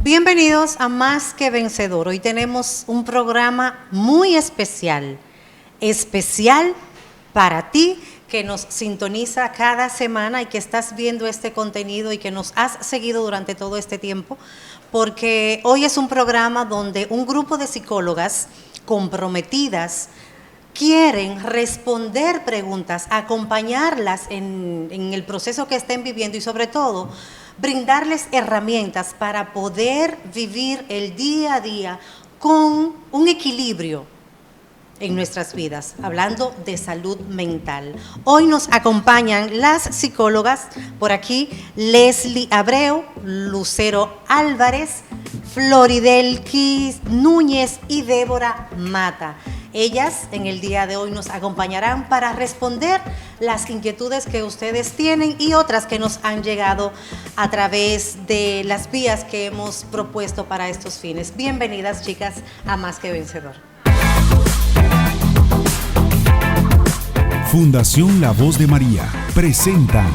Bienvenidos a Más que Vencedor. Hoy tenemos un programa muy especial, especial para ti que nos sintoniza cada semana y que estás viendo este contenido y que nos has seguido durante todo este tiempo, porque hoy es un programa donde un grupo de psicólogas comprometidas quieren responder preguntas, acompañarlas en el proceso que estén viviendo y sobre todo brindarles herramientas para poder vivir el día a día con un equilibrio en nuestras vidas, hablando de salud mental. Hoy nos acompañan las psicólogas, por aquí Leslie Abreu, Lucero Álvarez, Floridelquis Núñez y Débora Mata. Ellas en el día de hoy nos acompañarán para responder las inquietudes que ustedes tienen y otras que nos han llegado a través de las vías que hemos propuesto para estos fines. Bienvenidas, chicas, a Más que Vencedor. Fundación La Voz de María presenta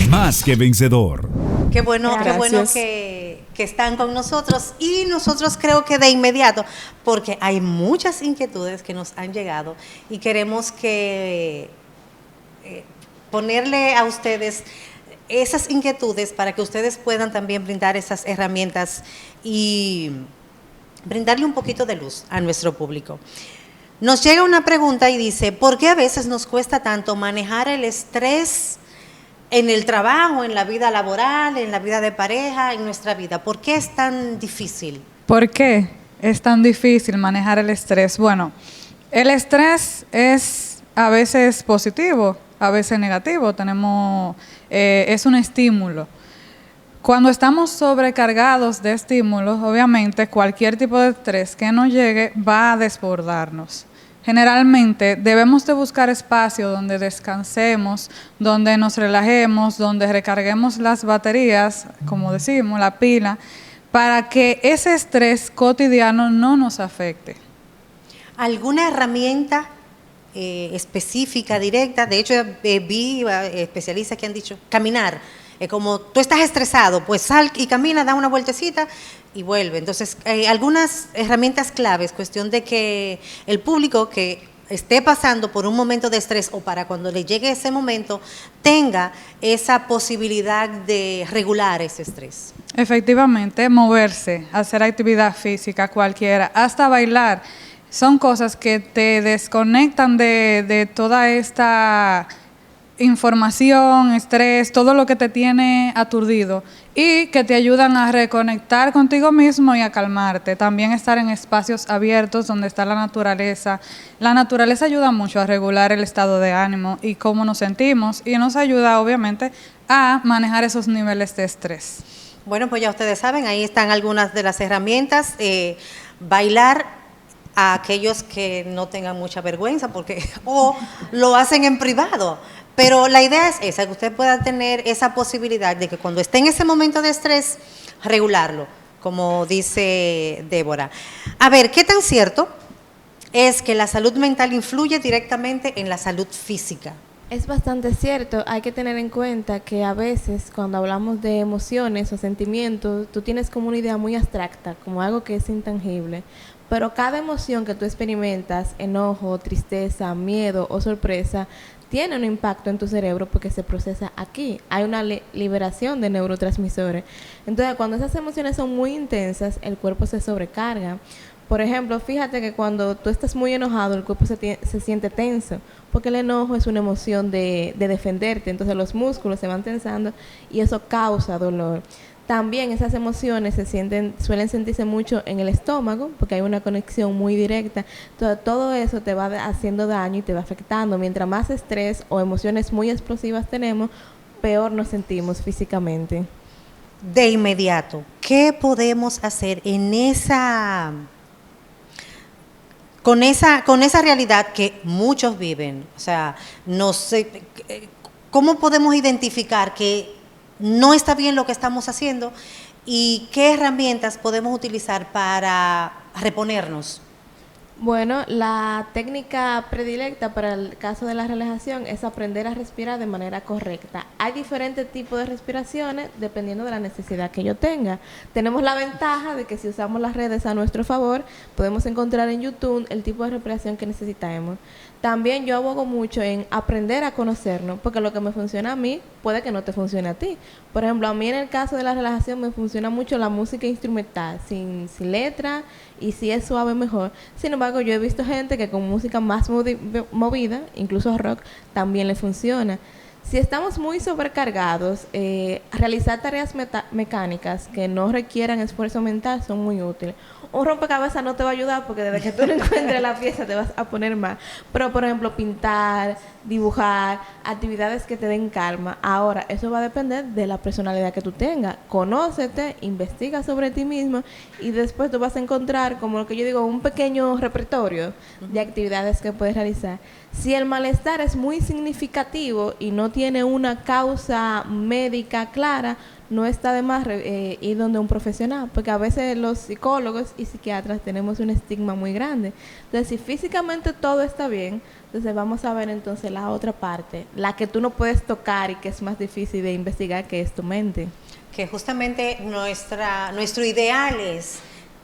Más que Vencedor. Qué bueno que están con nosotros y nosotros creo que de inmediato, porque hay muchas inquietudes que nos han llegado y queremos que ponerle a ustedes esas inquietudes para que ustedes puedan también brindar esas herramientas y brindarle un poquito de luz a nuestro público. Nos llega una pregunta y dice, ¿por qué a veces nos cuesta tanto manejar el estrés en el trabajo, en la vida laboral, en la vida de pareja, en nuestra vida? ¿Por qué es tan difícil? ¿Por qué es tan difícil manejar el estrés? Bueno, el estrés es a veces positivo, a veces negativo. Es un estímulo. Cuando estamos sobrecargados de estímulos, obviamente cualquier tipo de estrés que nos llegue va a desbordarnos. Generalmente debemos de buscar espacios donde descansemos, donde nos relajemos, donde recarguemos las baterías, como decimos, la pila, para que ese estrés cotidiano no nos afecte. ¿¿Alguna herramienta específica, directa? De hecho, vi especialistas que han dicho, caminar. Como tú estás estresado, pues sal y camina, da una vueltecita y vuelve. Entonces, algunas herramientas claves, cuestión de que el público que esté pasando por un momento de estrés o para cuando le llegue ese momento, tenga esa posibilidad de regular ese estrés. Efectivamente, moverse, hacer actividad física cualquiera, hasta bailar, son cosas que te desconectan de toda esta información, estrés, todo lo que te tiene aturdido y que te ayudan a reconectar contigo mismo y a calmarte. También estar en espacios abiertos donde está la naturaleza. La naturaleza ayuda mucho a regular el estado de ánimo y cómo nos sentimos y nos ayuda obviamente a manejar esos niveles de estrés. Bueno, pues ya ustedes saben, ahí están algunas de las herramientas. Bailar a aquellos que no tengan mucha vergüenza o lo hacen en privado. Pero la idea es esa, que usted pueda tener esa posibilidad de que cuando esté en ese momento de estrés, regularlo, como dice Débora. A ver, ¿qué tan cierto es que la salud mental influye directamente en la salud física? Es bastante cierto. Hay que tener en cuenta que a veces cuando hablamos de emociones o sentimientos, tú tienes como una idea muy abstracta, como algo que es intangible. Pero cada emoción que tú experimentas, enojo, tristeza, miedo o sorpresa, tiene un impacto en tu cerebro porque se procesa aquí. Hay una liberación de neurotransmisores. Entonces, cuando esas emociones son muy intensas, el cuerpo se sobrecarga. Por ejemplo, fíjate que cuando tú estás muy enojado, el cuerpo se siente tenso, porque el enojo es una emoción de defenderte. Entonces, los músculos se van tensando y eso causa dolor. También esas emociones suelen sentirse mucho en el estómago, porque hay una conexión muy directa. Entonces, todo eso te va haciendo daño y te va afectando. Mientras más estrés o emociones muy explosivas tenemos, peor nos sentimos físicamente. De inmediato, ¿qué podemos hacer con esa realidad que muchos viven? O sea, no sé, ¿cómo podemos identificar que no está bien lo que estamos haciendo y qué herramientas podemos utilizar para reponernos? Bueno, la técnica predilecta para el caso de la relajación es aprender a respirar de manera correcta. Hay diferentes tipos de respiraciones dependiendo de la necesidad que yo tenga. Tenemos la ventaja de que si usamos las redes a nuestro favor, podemos encontrar en YouTube el tipo de respiración que necesitamos. También yo abogo mucho en aprender a conocernos, porque lo que me funciona a mí puede que no te funcione a ti. Por ejemplo, a mí en el caso de la relajación me funciona mucho la música instrumental, sin letra, y si es suave mejor. Sin embargo, yo he visto gente que con música más movida, incluso rock, también le funciona. Si estamos muy sobrecargados, realizar tareas mecánicas que no requieran esfuerzo mental son muy útiles. Un rompecabezas no te va a ayudar porque desde que tú no encuentres la pieza te vas a poner mal. Pero, por ejemplo, pintar, dibujar, actividades que te den calma. Ahora, eso va a depender de la personalidad que tú tengas. Conócete, investiga sobre ti mismo y después tú vas a encontrar, como lo que yo digo, un pequeño repertorio de actividades que puedes realizar. Si el malestar es muy significativo y no tiene una causa médica clara, no está de más ir donde un profesional, porque a veces los psicólogos y psiquiatras tenemos un estigma muy grande. Entonces, si físicamente todo está bien, entonces vamos a ver entonces la otra parte, la que tú no puedes tocar y que es más difícil de investigar, que es tu mente. Que justamente nuestro ideal es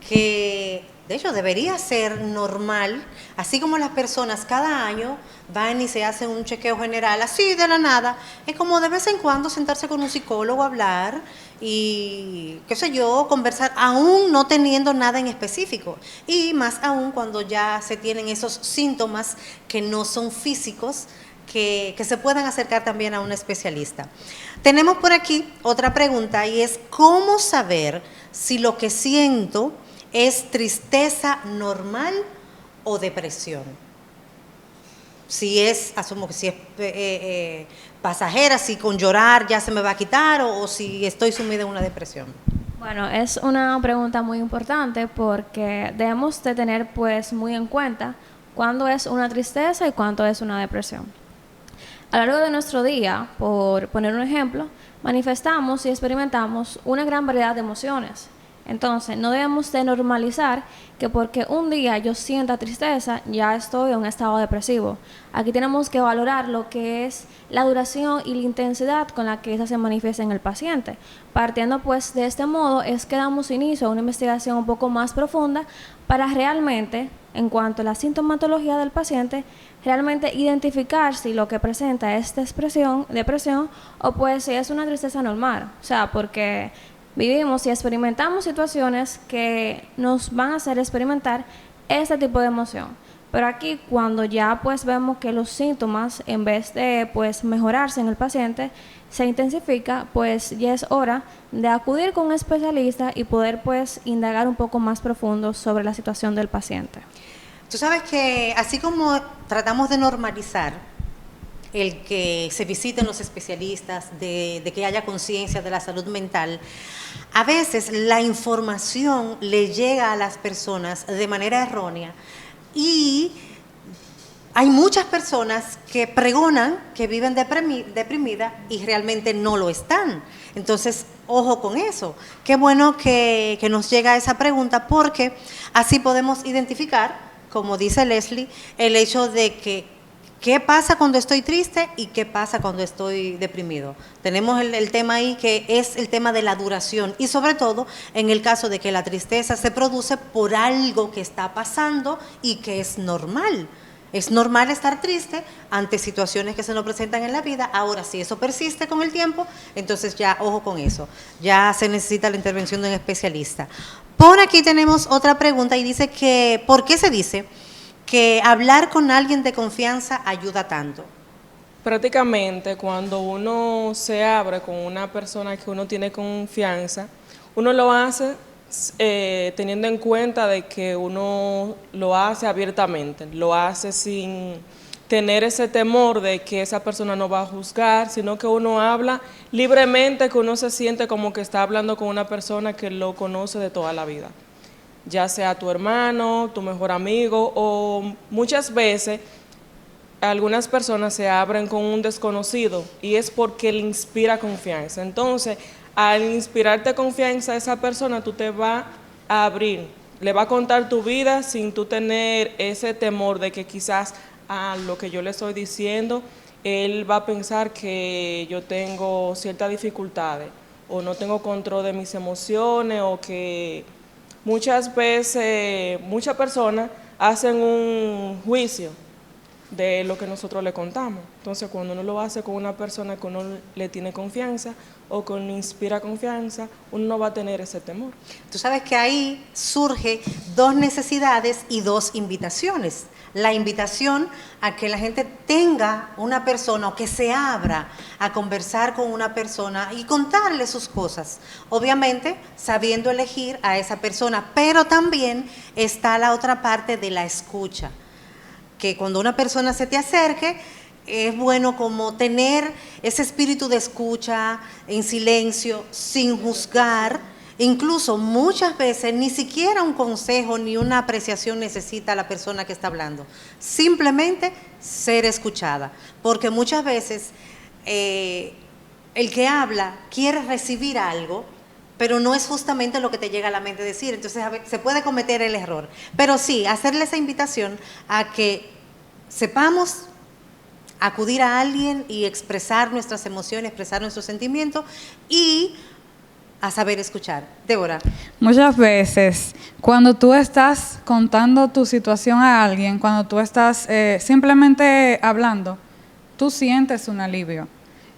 que, de hecho, debería ser normal, así como las personas cada año van y se hacen un chequeo general, así de la nada, es como de vez en cuando sentarse con un psicólogo, hablar y, qué sé yo, conversar, aún no teniendo nada en específico, y más aún cuando ya se tienen esos síntomas que no son físicos, que se puedan acercar también a un especialista. Tenemos por aquí otra pregunta y es, ¿cómo saber si lo que siento es tristeza normal o depresión? Si es, asumo que si es pasajera, si con llorar ya se me va a quitar o si estoy sumida en una depresión. Bueno, es una pregunta muy importante porque debemos de tener pues muy en cuenta cuándo es una tristeza y cuándo es una depresión. A lo largo de nuestro día, por poner un ejemplo, manifestamos y experimentamos una gran variedad de emociones. Entonces, no debemos de normalizar que porque un día yo sienta tristeza, ya estoy en un estado depresivo. Aquí tenemos que valorar lo que es la duración y la intensidad con la que esa se manifiesta en el paciente. Partiendo pues de este modo es que damos inicio a una investigación un poco más profunda para realmente, en cuanto a la sintomatología del paciente, realmente identificar si lo que presenta es depresión o pues si es una tristeza normal. O sea, porque vivimos y experimentamos situaciones que nos van a hacer experimentar este tipo de emoción. Pero aquí cuando ya pues vemos que los síntomas en vez de pues mejorarse en el paciente se intensifica, pues ya es hora de acudir con un especialista y poder pues indagar un poco más profundo sobre la situación del paciente. Tú sabes que así como tratamos de normalizar el que se visiten los especialistas, de que haya conciencia de la salud mental, a veces la información le llega a las personas de manera errónea y hay muchas personas que pregonan que viven deprimidas y realmente no lo están. Entonces, ojo con eso. Qué bueno que nos llega esa pregunta porque así podemos identificar, como dice Leslie, el hecho de que ¿qué pasa cuando estoy triste y qué pasa cuando estoy deprimido? Tenemos el tema ahí que es el tema de la duración y sobre todo en el caso de que la tristeza se produce por algo que está pasando y que es normal. Es normal estar triste ante situaciones que se nos presentan en la vida. Ahora, si eso persiste con el tiempo, entonces ya ojo con eso. Ya se necesita la intervención de un especialista. Por aquí tenemos otra pregunta y dice que, ¿por qué se dice que hablar con alguien de confianza ayuda tanto? Prácticamente cuando uno se abre con una persona que uno tiene confianza, uno lo hace teniendo en cuenta de que uno lo hace abiertamente, lo hace sin tener ese temor de que esa persona no va a juzgar, sino que uno habla libremente, que uno se siente como que está hablando con una persona que lo conoce de toda la vida, ya sea tu hermano, tu mejor amigo, o muchas veces algunas personas se abren con un desconocido y es porque le inspira confianza. Entonces, al inspirarte confianza a esa persona, tú te vas a abrir le va a contar tu vida sin tú tener ese temor de que quizás lo que yo le estoy diciendo, él va a pensar que yo tengo ciertas dificultades o no tengo control de mis emociones, o que muchas veces muchas personas hacen un juicio de lo que nosotros le contamos. Entonces, cuando uno lo hace con una persona que uno le tiene confianza o que uno inspira confianza, uno no va a tener ese temor. Tú sabes que ahí surge dos necesidades y dos invitaciones. La invitación a que la gente tenga una persona o que se abra a conversar con una persona y contarle sus cosas. Obviamente, sabiendo elegir a esa persona, pero también está la otra parte de la escucha. Que cuando una persona se te acerque, es bueno como tener ese espíritu de escucha en silencio, sin juzgar. Incluso muchas veces ni siquiera un consejo ni una apreciación necesita la persona que está hablando. Simplemente ser escuchada. Porque muchas veces el que habla quiere recibir algo, pero no es justamente lo que te llega a la mente decir. Entonces se puede cometer el error. Pero sí, hacerle esa invitación a que sepamos acudir a alguien y expresar nuestras emociones, expresar nuestros sentimientos y a saber escuchar. Débora. Muchas veces, cuando tú estás contando tu situación a alguien, cuando tú estás simplemente hablando, tú sientes un alivio.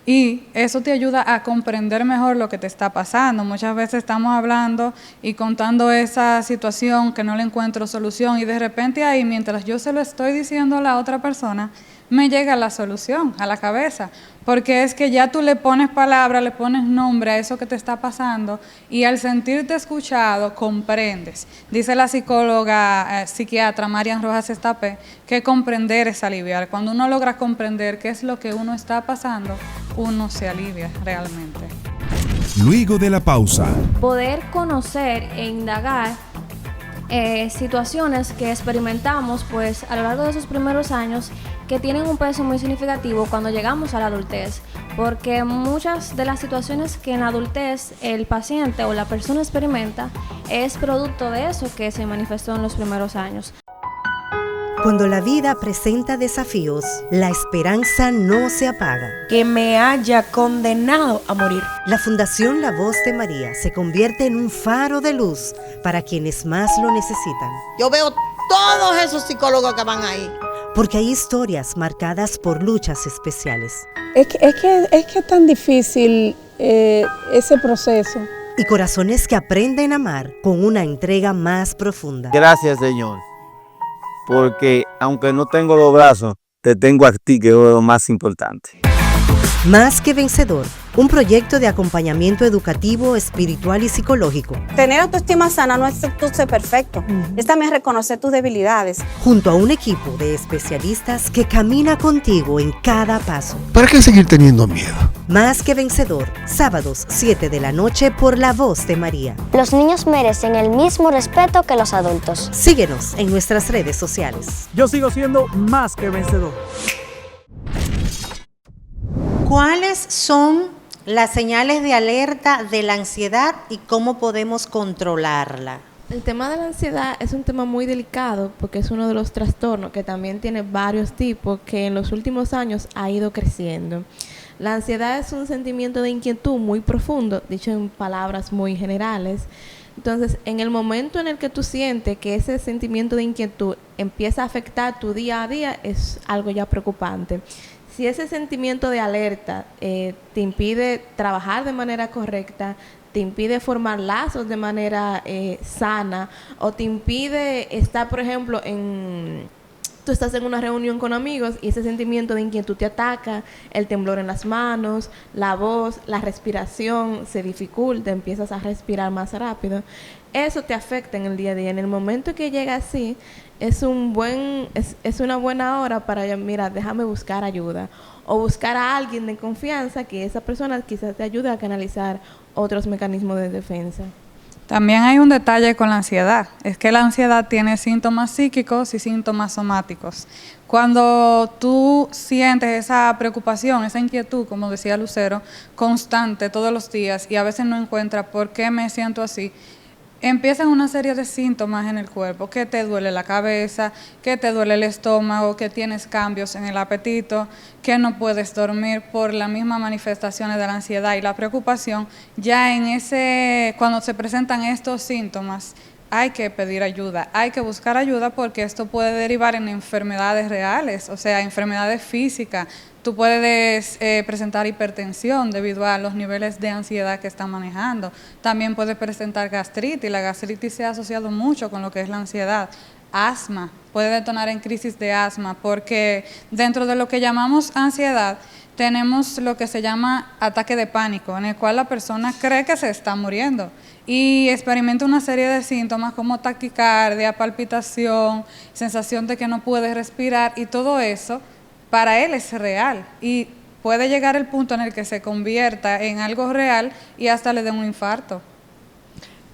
Y eso te ayuda a comprender mejor lo que te está pasando. Muchas veces estamos hablando y contando esa situación que no le encuentro solución, y de repente ahí, mientras yo se lo estoy diciendo a la otra persona, me llega la solución a la cabeza, porque es que ya tú le pones palabra, le pones nombre a eso que te está pasando, y al sentirte escuchado, comprendes. Dice la psicóloga, psiquiatra Marian Rojas Estapé, que comprender es aliviar. Cuando uno logra comprender qué es lo que uno está pasando, uno se alivia realmente. Luego de la pausa, Poder conocer e indagar situaciones que experimentamos pues a lo largo de esos primeros años, que tienen un peso muy significativo cuando llegamos a la adultez, porque muchas de las situaciones que en la adultez el paciente o la persona experimenta es producto de eso que se manifestó en los primeros años. Cuando la vida presenta desafíos, la esperanza no se apaga. Que me haya condenado a morir. La Fundación La Voz de María se convierte en un faro de luz para quienes más lo necesitan. Yo veo todos esos psicólogos que van ahí. Porque hay historias marcadas por luchas especiales. Es que es tan difícil ese proceso. Y corazones que aprenden a amar con una entrega más profunda. Gracias, Señor, porque aunque no tengo los brazos, te tengo a ti, que es lo más importante. Más que Vencedor, un proyecto de acompañamiento educativo, espiritual y psicológico. Tener autoestima sana no es tú ser perfecto, es también reconocer tus debilidades. Junto a un equipo de especialistas que camina contigo en cada paso. ¿Para qué seguir teniendo miedo? Más que Vencedor, sábados 7 de la noche por La Voz de María. Los niños merecen el mismo respeto que los adultos. Síguenos en nuestras redes sociales. Yo sigo siendo más que vencedor. ¿Cuáles son las señales de alerta de la ansiedad y cómo podemos controlarla? El tema de la ansiedad es un tema muy delicado porque es uno de los trastornos que también tiene varios tipos, que en los últimos años ha ido creciendo. La ansiedad es un sentimiento de inquietud muy profundo, dicho en palabras muy generales. Entonces, en el momento en el que tú sientes que ese sentimiento de inquietud empieza a afectar tu día a día, es algo ya preocupante. Si ese sentimiento de alerta te impide trabajar de manera correcta, te impide formar lazos de manera sana, o te impide estar, por ejemplo, tú estás en una reunión con amigos y ese sentimiento de inquietud te ataca, el temblor en las manos, la voz, la respiración se dificulta, empiezas a respirar más rápido. Eso te afecta en el día a día. En el momento que llega así, es una buena hora para, mira, déjame buscar ayuda. O buscar a alguien de confianza, que esa persona quizás te ayude a canalizar otros mecanismos de defensa. También hay un detalle con la ansiedad, es que la ansiedad tiene síntomas psíquicos y síntomas somáticos. Cuando tú sientes esa preocupación, esa inquietud, como decía Lucero, constante todos los días, y a veces no encuentras por qué me siento así, empiezan una serie de síntomas en el cuerpo, que te duele la cabeza, que te duele el estómago, que tienes cambios en el apetito, que no puedes dormir por las mismas manifestaciones de la ansiedad y la preocupación. Ya cuando se presentan estos síntomas, hay que pedir ayuda, hay que buscar ayuda porque esto puede derivar en enfermedades reales, o sea, enfermedades físicas. Tú puedes presentar hipertensión debido a los niveles de ansiedad que están manejando. También puedes presentar gastritis. La gastritis se ha asociado mucho con lo que es la ansiedad. Asma, puede detonar en crisis de asma porque dentro de lo que llamamos ansiedad tenemos lo que se llama ataque de pánico, en el cual la persona cree que se está muriendo y experimenta una serie de síntomas como taquicardia, palpitación, sensación de que no puede respirar y todo eso para él es real y puede llegar el punto en el que se convierta en algo real y hasta le dé un infarto.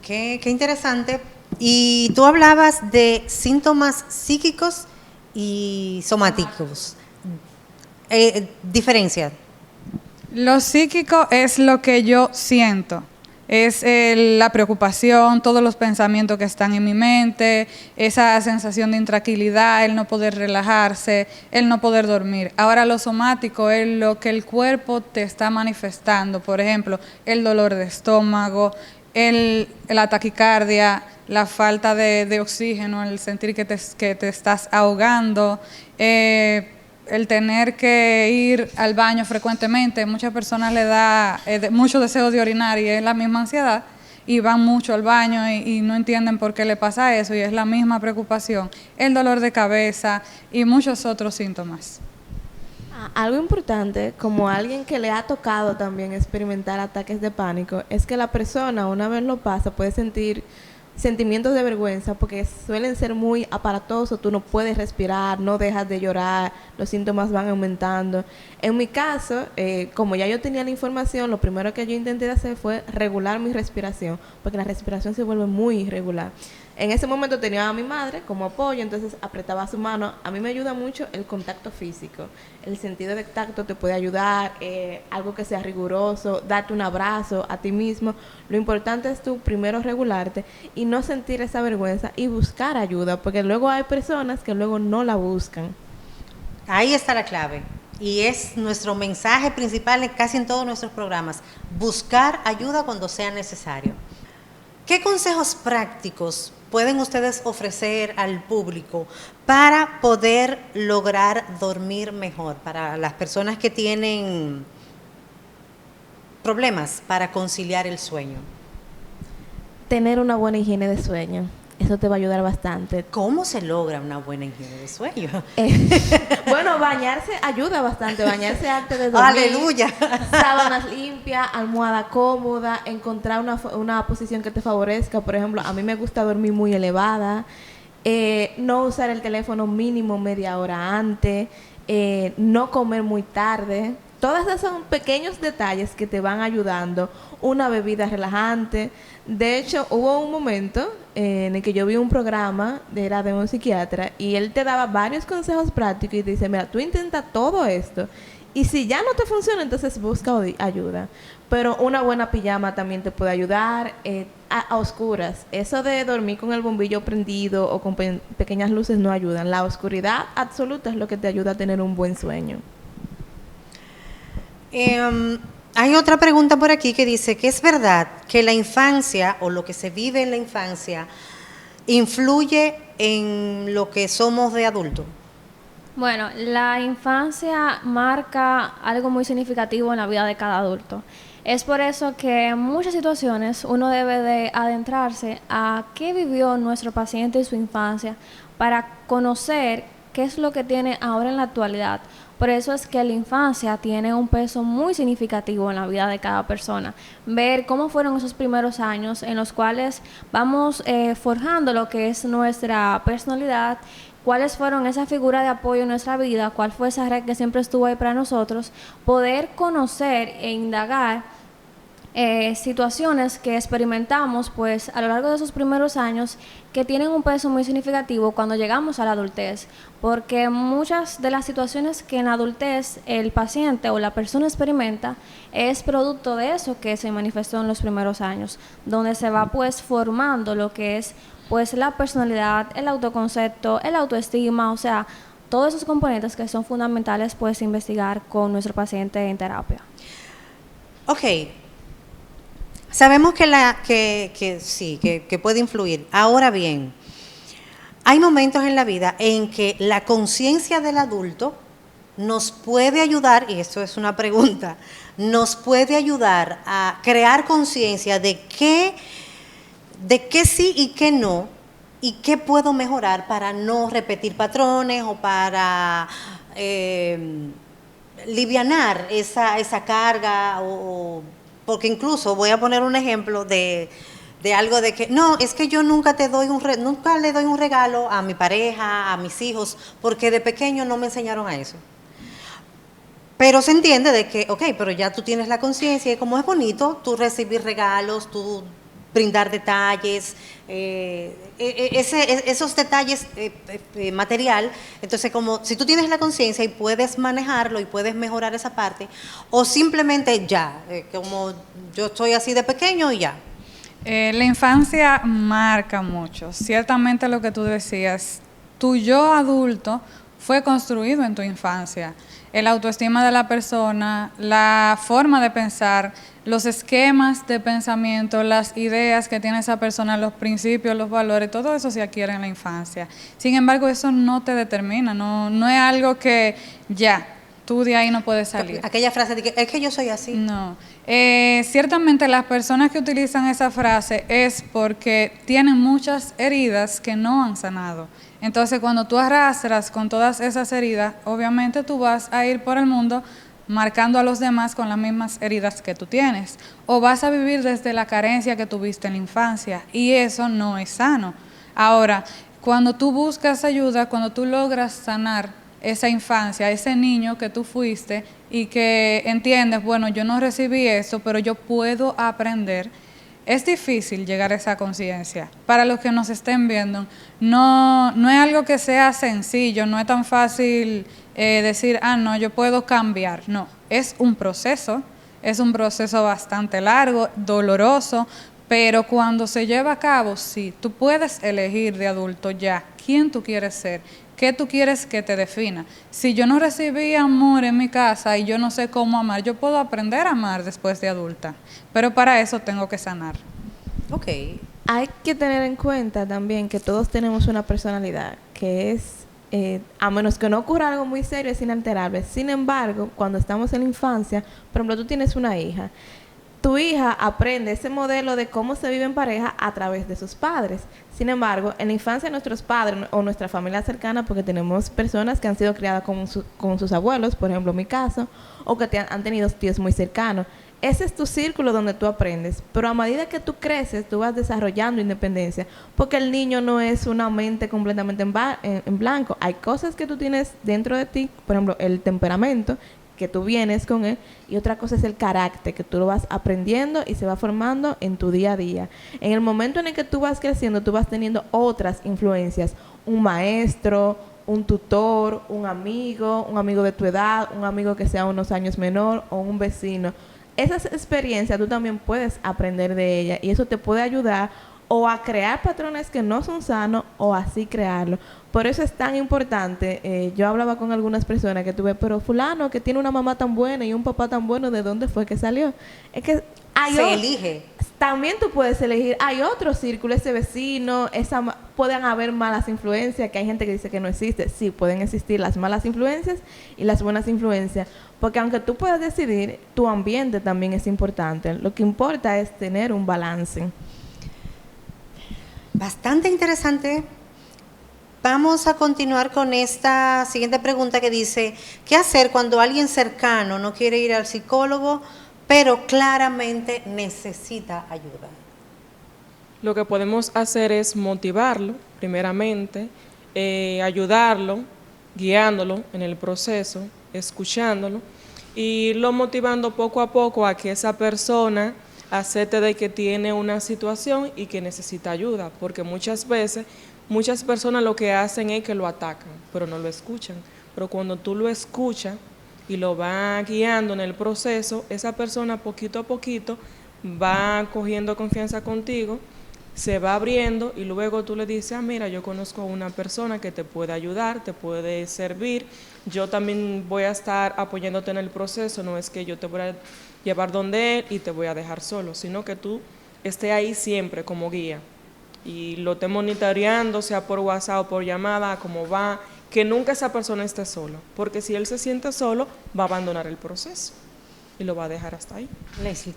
Qué interesante. Y tú hablabas de síntomas psíquicos y somáticos. Diferencia. Lo psíquico es lo que yo siento. Es la preocupación, todos los pensamientos que están en mi mente, esa sensación de intranquilidad, el no poder relajarse, el no poder dormir. Ahora lo somático es lo que el cuerpo te está manifestando, por ejemplo, el dolor de estómago, la taquicardia, la falta de oxígeno, el sentir que te estás ahogando, el tener que ir al baño frecuentemente. Muchas personas le da mucho deseo de orinar y es la misma ansiedad y van mucho al baño y no entienden por qué le pasa eso y es la misma preocupación, el dolor de cabeza y muchos otros síntomas. Algo importante, como alguien que le ha tocado también experimentar ataques de pánico, es que la persona una vez lo pasa puede sentir sentimientos de vergüenza porque suelen ser muy aparatosos, tú no puedes respirar, no dejas de llorar, los síntomas van aumentando. En mi caso, como ya yo tenía la información, lo primero que yo intenté hacer fue regular mi respiración, porque la respiración se vuelve muy irregular. En ese momento tenía a mi madre como apoyo, entonces apretaba su mano. A mí me ayuda mucho el contacto físico. El sentido de tacto te puede ayudar, algo que sea riguroso, darte un abrazo a ti mismo. Lo importante es tú primero regularte y no sentir esa vergüenza y buscar ayuda, porque luego hay personas que luego no la buscan. Ahí está la clave. Y es nuestro mensaje principal casi en todos nuestros programas. Buscar ayuda cuando sea necesario. ¿Qué consejos prácticos pueden ustedes ofrecer al público para poder lograr dormir mejor? Para las personas que tienen problemas para conciliar el sueño. Tener una buena higiene de sueño. Eso te va a ayudar bastante. ¿Cómo se logra una buena higiene de sueño? Bueno, bañarse ayuda bastante. Bañarse antes de dormir. ¡Aleluya! Sábanas limpias, almohada cómoda, encontrar una posición que te favorezca. Por ejemplo, a mí me gusta dormir muy elevada. No usar el teléfono mínimo media hora antes. No comer muy tarde. Todos esos son pequeños detalles que te van ayudando. Una bebida relajante. De hecho, hubo un momento en el que yo vi un programa, era de un psiquiatra, y él te daba varios consejos prácticos y te dice, mira, tú intenta todo esto, y si ya no te funciona, entonces busca ayuda. Pero una buena pijama también te puede ayudar, a oscuras. Eso de dormir con el bombillo prendido o con pequeñas luces no ayudan. La oscuridad absoluta es lo que te ayuda a tener un buen sueño. Hay otra pregunta por aquí que dice que es verdad que la infancia o lo que se vive en la infancia influye en lo que somos de adulto. Bueno, la infancia marca algo muy significativo en la vida de cada adulto. Es por eso que en muchas situaciones uno debe de adentrarse a qué vivió nuestro paciente en su infancia para conocer qué es lo que tiene ahora en la actualidad. Por eso es que la infancia tiene un peso muy significativo en la vida de cada persona. Ver cómo fueron esos primeros años en los cuales vamos forjando lo que es nuestra personalidad, cuáles fueron esas figuras de apoyo en nuestra vida, cuál fue esa red que siempre estuvo ahí para nosotros, poder conocer e indagar situaciones que experimentamos pues a lo largo de esos primeros años que tienen un peso muy significativo cuando llegamos a la adultez, porque muchas de las situaciones que en la adultez el paciente o la persona experimenta es producto de eso que se manifestó en los primeros años, donde se va pues formando lo que es pues la personalidad, el autoconcepto, el autoestima, o sea, todos esos componentes que son fundamentales pues investigar con nuestro paciente en terapia. Ok. Sabemos que puede influir. Ahora bien, hay momentos en la vida en que la conciencia del adulto nos puede ayudar, y esto es una pregunta, nos puede ayudar a crear conciencia de qué sí y qué no, y qué puedo mejorar para no repetir patrones o para livianar esa carga porque incluso voy a poner un ejemplo de algo de que, no, es que yo nunca le doy un regalo a mi pareja, a mis hijos, porque de pequeño no me enseñaron a eso. Pero se entiende de que, ok, pero ya tú tienes la conciencia y como es bonito tú recibir regalos, tú brindar detalles, esos detalles material. Entonces, como si tú tienes la conciencia y puedes manejarlo y puedes mejorar esa parte, o simplemente ya, como yo estoy así de pequeño y ya. La infancia marca mucho. Ciertamente lo que tú decías, tu yo adulto fue construido en tu infancia. El autoestima de la persona, la forma de pensar, los esquemas de pensamiento, las ideas que tiene esa persona, los principios, los valores, todo eso se adquiere en la infancia. Sin embargo, eso no te determina, no es algo que ya, tú de ahí no puedes salir. Aquella frase de que es que yo soy así. No. Ciertamente las personas que utilizan esa frase es porque tienen muchas heridas que no han sanado. Entonces, cuando tú arrastras con todas esas heridas, obviamente tú vas a ir por el mundo marcando a los demás con las mismas heridas que tú tienes. O vas a vivir desde la carencia que tuviste en la infancia, y eso no es sano. Ahora, cuando tú buscas ayuda, cuando tú logras sanar esa infancia, ese niño que tú fuiste y que entiendes, bueno, yo no recibí eso, pero yo puedo aprender. Es difícil llegar a esa conciencia. Para los que nos estén viendo, no es algo que sea sencillo, no es tan fácil decir, no, yo puedo cambiar. No, es un proceso bastante largo, doloroso, pero cuando se lleva a cabo, sí, tú puedes elegir de adulto ya quién tú quieres ser, qué tú quieres que te defina. Si yo no recibí amor en mi casa y yo no sé cómo amar, yo puedo aprender a amar después de adulta, pero para eso tengo que sanar. Ok. Hay que tener en cuenta también que todos tenemos una personalidad que es, a menos que no ocurra algo muy serio, es inalterable. Sin embargo, cuando estamos en la infancia, por ejemplo, tú tienes una hija, tu hija aprende ese modelo de cómo se vive en pareja a través de sus padres. Sin embargo, en la infancia nuestros padres o nuestra familia cercana, porque tenemos personas que han sido criadas con sus abuelos, por ejemplo, en mi caso, o que han tenido tíos muy cercanos. Ese es tu círculo donde tú aprendes, pero a medida que tú creces, tú vas desarrollando independencia, porque el niño no es una mente completamente en blanco. Hay cosas que tú tienes dentro de ti, por ejemplo, el temperamento, que tú vienes con él, y otra cosa es el carácter, que tú lo vas aprendiendo y se va formando en tu día a día. En el momento en el que tú vas creciendo, tú vas teniendo otras influencias, un maestro, un tutor, un amigo de tu edad, un amigo que sea unos años menor o un vecino. Esas experiencias tú también puedes aprender de ellas y eso te puede ayudar o a crear patrones que no son sanos o así crearlos. Por eso es tan importante. Yo hablaba con algunas personas que tuve, pero fulano que tiene una mamá tan buena y un papá tan bueno, ¿de dónde fue que salió? Es que se elige. También tú puedes elegir. Hay otro círculo, ese vecino, pueden haber malas influencias, que hay gente que dice que no existe. Sí, pueden existir las malas influencias y las buenas influencias. Porque aunque tú puedas decidir, tu ambiente también es importante. Lo que importa es tener un balance. Bastante interesante. Vamos a continuar con esta siguiente pregunta que dice, ¿qué hacer cuando alguien cercano no quiere ir al psicólogo, pero claramente necesita ayuda? Lo que podemos hacer es motivarlo, primeramente, ayudarlo, guiándolo en el proceso, escuchándolo, y lo motivando poco a poco a que esa persona hacerte de que tiene una situación y que necesita ayuda, porque muchas veces, muchas personas lo que hacen es que lo atacan, pero no lo escuchan. Pero cuando tú lo escuchas y lo vas guiando en el proceso, esa persona poquito a poquito va cogiendo confianza contigo, se va abriendo y luego tú le dices, ah, mira, yo conozco a una persona que te puede ayudar, te puede servir, yo también voy a estar apoyándote en el proceso, no es que yo te voy a llevar donde él y te voy a dejar solo, sino que tú estés ahí siempre como guía y lo estés monitoreando, sea por WhatsApp o por llamada, cómo va, que nunca esa persona esté solo, porque si él se siente solo, va a abandonar el proceso y lo va a dejar hasta ahí. Leslie.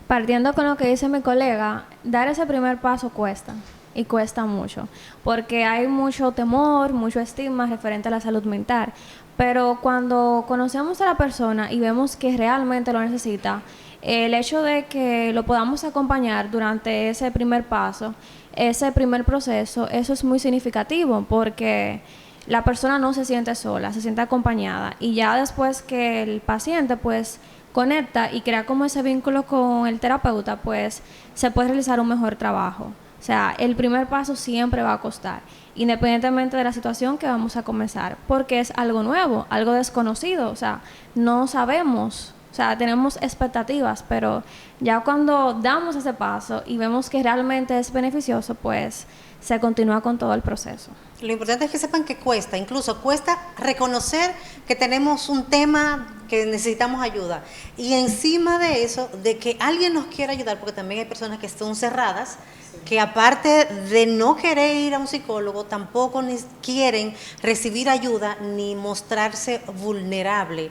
Partiendo con lo que dice mi colega, dar ese primer paso cuesta, y cuesta mucho, porque hay mucho temor, mucho estigma referente a la salud mental, pero cuando conocemos a la persona y vemos que realmente lo necesita, el hecho de que lo podamos acompañar durante ese primer paso, ese primer proceso, eso es muy significativo, porque la persona no se siente sola, se siente acompañada, y ya después que el paciente pues conecta y crea como ese vínculo con el terapeuta, pues se puede realizar un mejor trabajo. O sea, el primer paso siempre va a costar, independientemente de la situación que vamos a comenzar, porque es algo nuevo, algo desconocido, o sea, no sabemos, o sea, tenemos expectativas, pero ya cuando damos ese paso y vemos que realmente es beneficioso, pues se continúa con todo el proceso. Lo importante es que sepan que cuesta, incluso cuesta reconocer que tenemos un tema que necesitamos ayuda. Y encima de eso, de que alguien nos quiera ayudar, porque también hay personas que están cerradas, que aparte de no querer ir a un psicólogo, tampoco ni quieren recibir ayuda ni mostrarse vulnerable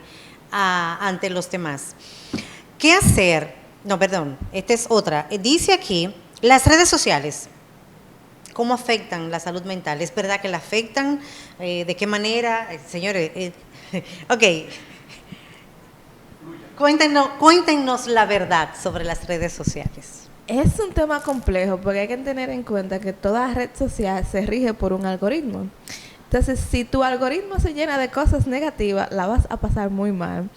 ante los demás. ¿Qué hacer? No, perdón, esta es otra. Dice aquí, las redes sociales, ¿cómo afectan la salud mental? ¿Es verdad que la afectan? ¿De qué manera? Señores, ok. Cuéntenos la verdad sobre las redes sociales. Es un tema complejo porque hay que tener en cuenta que toda red social se rige por un algoritmo. Entonces, si tu algoritmo se llena de cosas negativas, la vas a pasar muy mal.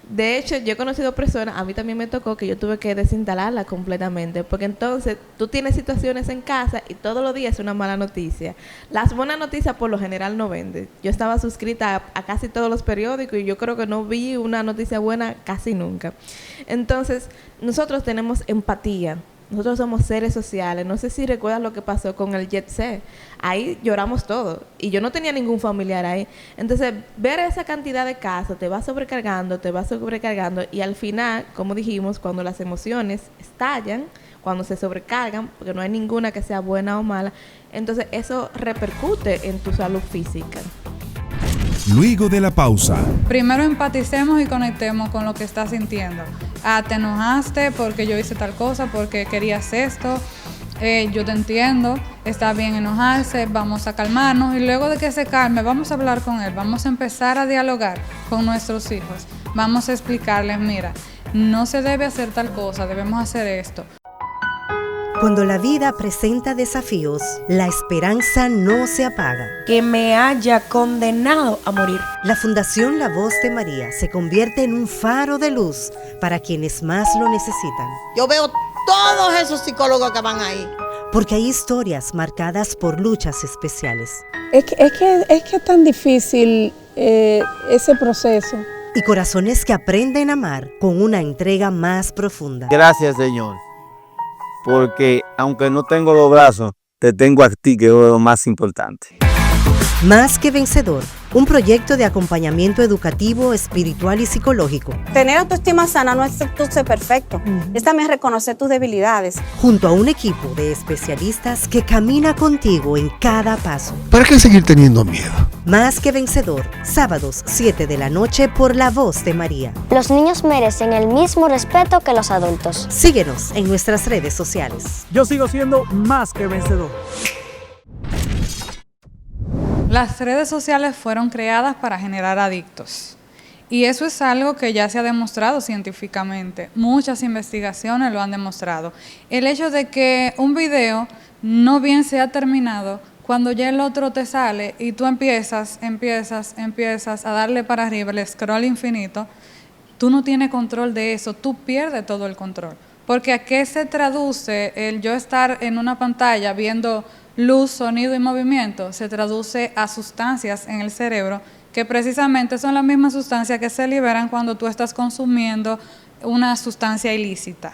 De hecho, yo he conocido personas, a mí también me tocó que yo tuve que desinstalarla completamente, porque entonces tú tienes situaciones en casa y todos los días es una mala noticia. Las buenas noticias por lo general no venden. Yo estaba suscrita a casi todos los periódicos y yo creo que no vi una noticia buena casi nunca. Entonces, nosotros tenemos empatía. Nosotros somos seres sociales. No sé si recuerdas lo que pasó con el Jet Set. Ahí lloramos todos. Y yo no tenía ningún familiar ahí. Entonces, ver esa cantidad de casos te va sobrecargando. Y al final, como dijimos, cuando las emociones estallan, cuando se sobrecargan, porque no hay ninguna que sea buena o mala, entonces eso repercute en tu salud física. Luego de la pausa. Primero empaticemos y conectemos con lo que estás sintiendo. Te enojaste porque yo hice tal cosa, porque querías esto. Yo te entiendo, está bien enojarse, vamos a calmarnos y luego de que se calme vamos a hablar con él, vamos a empezar a dialogar con nuestros hijos. Vamos a explicarles, mira, no se debe hacer tal cosa, debemos hacer esto. Cuando la vida presenta desafíos, la esperanza no se apaga. Que me haya condenado a morir. La Fundación La Voz de María se convierte en un faro de luz para quienes más lo necesitan. Yo veo todos esos psicólogos que van ahí. Porque hay historias marcadas por luchas especiales. Es que es tan difícil ese proceso. Y corazones que aprenden a amar con una entrega más profunda. Gracias, Señor. Porque aunque no tengo los brazos, te tengo a ti, que es lo más importante. Más que Vencedor, un proyecto de acompañamiento educativo, espiritual y psicológico. Tener autoestima sana no es tú ser perfecto, es también reconocer tus debilidades. Junto a un equipo de especialistas que camina contigo en cada paso. ¿Para qué seguir teniendo miedo? Más que Vencedor, sábados 7 de la noche por La Voz de María. Los niños merecen el mismo respeto que los adultos. Síguenos en nuestras redes sociales. Yo sigo siendo más que vencedor. Las redes sociales fueron creadas para generar adictos. Y eso es algo que ya se ha demostrado científicamente. Muchas investigaciones lo han demostrado. El hecho de que un video no bien se ha terminado, cuando ya el otro te sale y tú empiezas a darle para arriba el scroll infinito, tú no tienes control de eso, tú pierdes todo el control. Porque ¿a qué se traduce el yo estar en una pantalla viendo luz, sonido y movimiento? Se traduce a sustancias en el cerebro que precisamente son las mismas sustancias que se liberan cuando tú estás consumiendo una sustancia ilícita.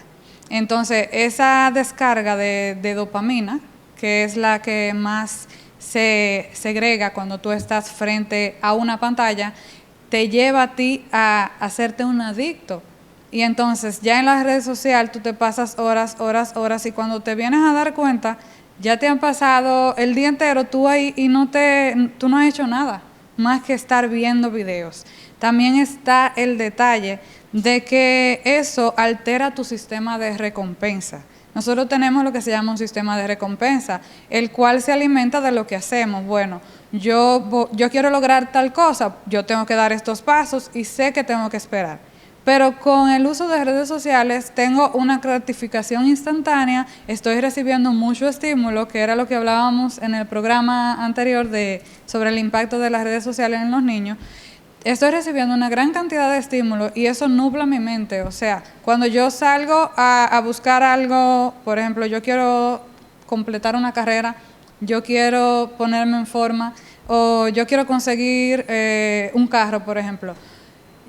Entonces, esa descarga de dopamina, que es la que más se segrega cuando tú estás frente a una pantalla, te lleva a ti a hacerte un adicto. Y entonces, ya en las redes sociales tú te pasas horas, y cuando te vienes a dar cuenta, ya te han pasado el día entero tú ahí y tú no has hecho nada más que estar viendo videos. También está el detalle de que eso altera tu sistema de recompensa. Nosotros tenemos lo que se llama un sistema de recompensa, el cual se alimenta de lo que hacemos. Bueno, yo quiero lograr tal cosa, yo tengo que dar estos pasos y sé que tengo que esperar. Pero con el uso de redes sociales tengo una gratificación instantánea, estoy recibiendo mucho estímulo, que era lo que hablábamos en el programa anterior sobre el impacto de las redes sociales en los niños. Estoy recibiendo una gran cantidad de estímulos y eso nubla mi mente. O sea, cuando yo salgo a buscar algo, por ejemplo, yo quiero completar una carrera, yo quiero ponerme en forma o yo quiero conseguir un carro, por ejemplo.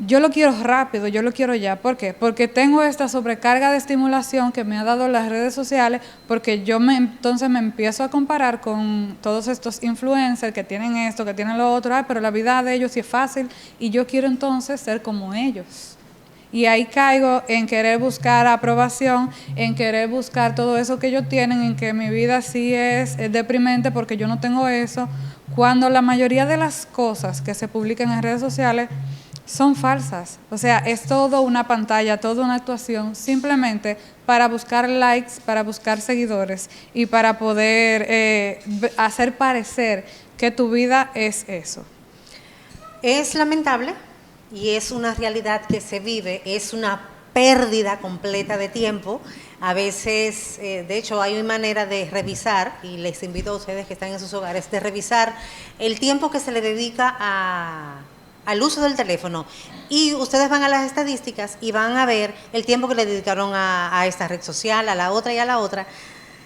Yo lo quiero rápido, yo lo quiero ya. ¿Por qué? Porque tengo esta sobrecarga de estimulación que me ha dado las redes sociales, porque entonces me empiezo a comparar con todos estos influencers que tienen esto, que tienen lo otro, pero la vida de ellos sí es fácil y yo quiero entonces ser como ellos. Y ahí caigo en querer buscar aprobación, en querer buscar todo eso que ellos tienen, en que mi vida sí es deprimente porque yo no tengo eso, cuando la mayoría de las cosas que se publican en redes sociales son falsas. O sea, es todo una pantalla, toda una actuación, simplemente para buscar likes, para buscar seguidores y para poder hacer parecer que tu vida es eso. Es lamentable y es una realidad que se vive, es una pérdida completa de tiempo. A veces, de hecho, hay una manera de revisar, y les invito a ustedes que están en sus hogares, de revisar el tiempo que se le dedica al uso del teléfono, y ustedes van a las estadísticas y van a ver el tiempo que le dedicaron a esta red social, a la otra y a la otra,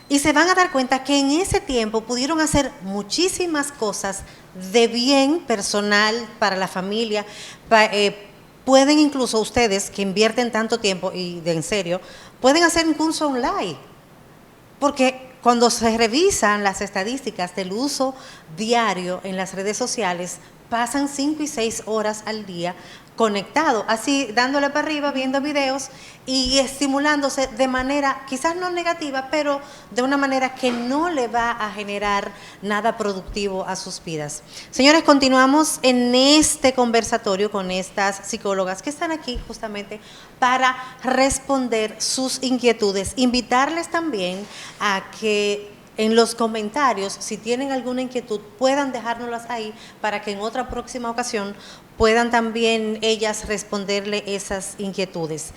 y se van a dar cuenta que en ese tiempo pudieron hacer muchísimas cosas de bien personal para la familia. Pueden incluso ustedes que invierten tanto tiempo, y en serio, pueden hacer un curso online, porque cuando se revisan las estadísticas del uso diario en las redes sociales, pasan 5 y 6 horas al día conectado, así dándole para arriba, viendo videos y estimulándose de manera quizás no negativa, pero de una manera que no le va a generar nada productivo a sus vidas. Señores, continuamos en este conversatorio con estas psicólogas que están aquí justamente para responder sus inquietudes, invitarles también a que en los comentarios, si tienen alguna inquietud, puedan dejárnoslas ahí para que en otra próxima ocasión puedan también ellas responderle esas inquietudes.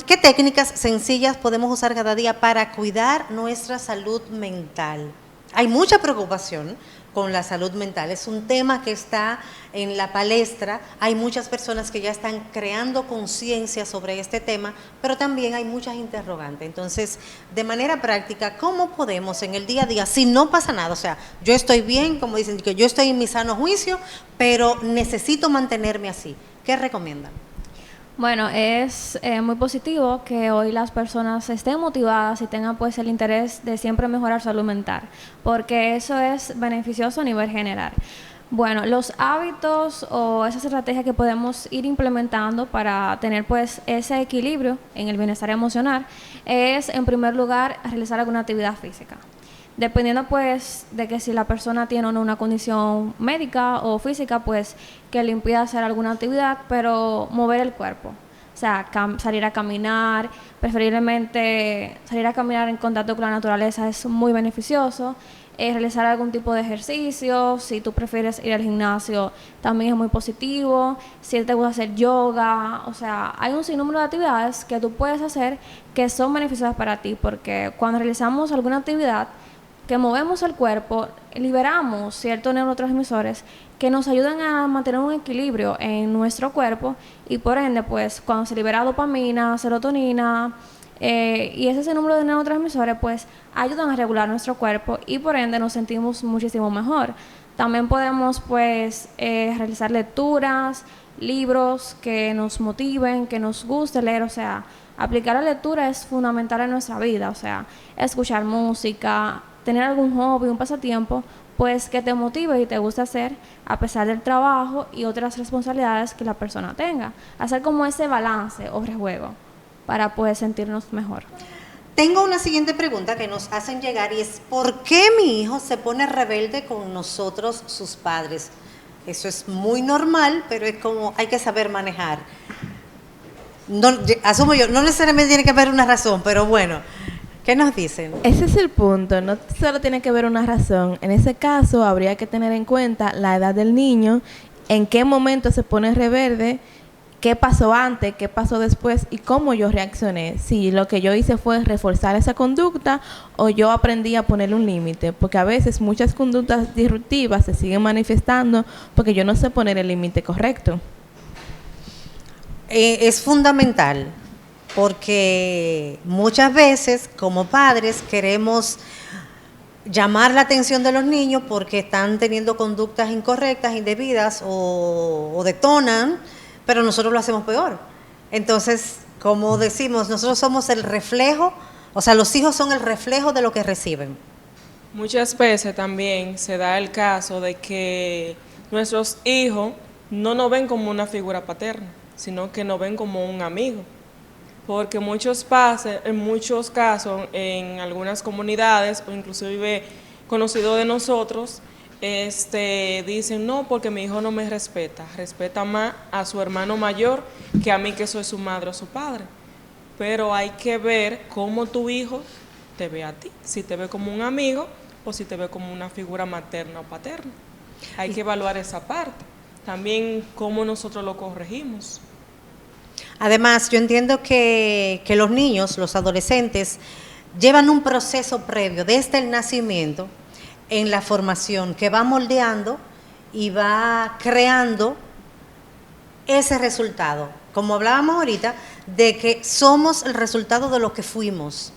¿Qué técnicas sencillas podemos usar cada día para cuidar nuestra salud mental? Hay mucha preocupación con la salud mental, es un tema que está en la palestra, hay muchas personas que ya están creando conciencia sobre este tema, pero también hay muchas interrogantes. Entonces, de manera práctica, ¿cómo podemos en el día a día, si no pasa nada, o sea, yo estoy bien, como dicen, que yo estoy en mi sano juicio, pero necesito mantenerme así? ¿Qué recomiendan? Bueno, es muy positivo que hoy las personas estén motivadas y tengan pues el interés de siempre mejorar salud mental, porque eso es beneficioso a nivel general. Bueno, los hábitos o esas estrategias que podemos ir implementando para tener pues ese equilibrio en el bienestar emocional es, en primer lugar, realizar alguna actividad física. Dependiendo pues de que si la persona tiene o no una condición médica o física, pues que le impida hacer alguna actividad, pero mover el cuerpo. O sea, salir a caminar, preferiblemente salir a caminar en contacto con la naturaleza es muy beneficioso. Realizar algún tipo de ejercicio, si tú prefieres ir al gimnasio, también es muy positivo. Si te gusta hacer yoga, o sea, hay un sinnúmero de actividades que tú puedes hacer que son beneficiosas para ti, porque cuando realizamos alguna actividad, que movemos el cuerpo, liberamos ciertos neurotransmisores que nos ayudan a mantener un equilibrio en nuestro cuerpo y por ende, pues cuando se libera dopamina, serotonina y ese número de neurotransmisores, pues ayudan a regular nuestro cuerpo y por ende nos sentimos muchísimo mejor. También podemos pues realizar lecturas, libros que nos motiven, que nos guste leer, o sea, aplicar la lectura es fundamental en nuestra vida, o sea, escuchar música, tener algún hobby, un pasatiempo, pues que te motive y te guste hacer a pesar del trabajo y otras responsabilidades que la persona tenga. Hacer como ese balance o rejuego para poder sentirnos mejor. Tengo una siguiente pregunta que nos hacen llegar y es ¿por qué mi hijo se pone rebelde con nosotros, sus padres? Eso es muy normal, pero es como hay que saber manejar. No, asumo yo, no necesariamente tiene que haber una razón, pero bueno, ¿qué nos dicen? Ese es el punto, no solo tiene que haber una razón. En ese caso habría que tener en cuenta la edad del niño, en qué momento se pone rebelde, qué pasó antes, qué pasó después y cómo yo reaccioné. Si lo que yo hice fue reforzar esa conducta o yo aprendí a ponerle un límite, porque a veces muchas conductas disruptivas se siguen manifestando porque yo no sé poner el límite correcto. Es fundamental porque muchas veces como padres queremos llamar la atención de los niños porque están teniendo conductas incorrectas, indebidas o detonan, pero nosotros lo hacemos peor. Entonces, como decimos, nosotros somos el reflejo, o sea, los hijos son el reflejo de lo que reciben. Muchas veces también se da el caso de que nuestros hijos no nos ven como una figura paterna, sino que nos ven como un amigo. Porque en muchos casos, en algunas comunidades, o inclusive conocidos de nosotros, dicen, no, porque mi hijo no me respeta más a su hermano mayor que a mí que soy su madre o su padre. Pero hay que ver cómo tu hijo te ve a ti, si te ve como un amigo o si te ve como una figura materna o paterna. Hay que evaluar esa parte. También cómo nosotros lo corregimos. Además, yo entiendo que los niños, los adolescentes, llevan un proceso previo desde el nacimiento en la formación que va moldeando y va creando ese resultado. Como hablábamos ahorita, de que somos el resultado de lo que fuimos.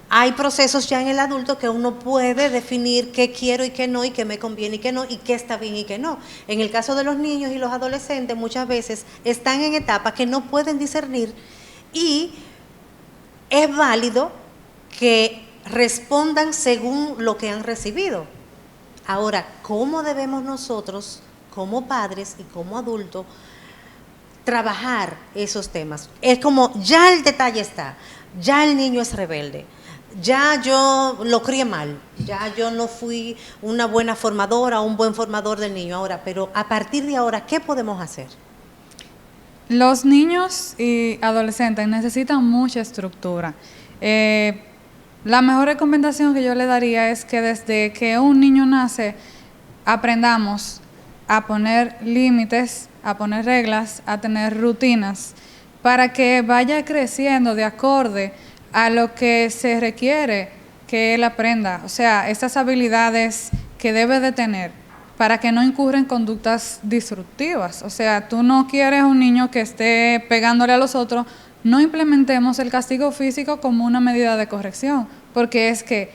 Hay procesos ya en el adulto que uno puede definir qué quiero y qué no, y qué me conviene y qué no, y qué está bien y qué no. En el caso de los niños y los adolescentes, muchas veces están en etapas que no pueden discernir y es válido que respondan según lo que han recibido. Ahora, ¿cómo debemos nosotros, como padres y como adultos, trabajar esos temas? Es como, ya el detalle está, ya el niño es rebelde, ya yo lo crié mal, ya yo no fui una buena formadora o un buen formador del niño ahora, pero a partir de ahora, ¿qué podemos hacer? Los niños y adolescentes necesitan mucha estructura. La mejor recomendación que yo le daría es que desde que un niño nace aprendamos a poner límites, a poner reglas, a tener rutinas, para que vaya creciendo de acorde a lo que se requiere que él aprenda. O sea, estas habilidades que debe de tener para que no incurra en conductas disruptivas. O sea, tú no quieres un niño que esté pegándole a los otros. No implementemos el castigo físico como una medida de corrección, porque es que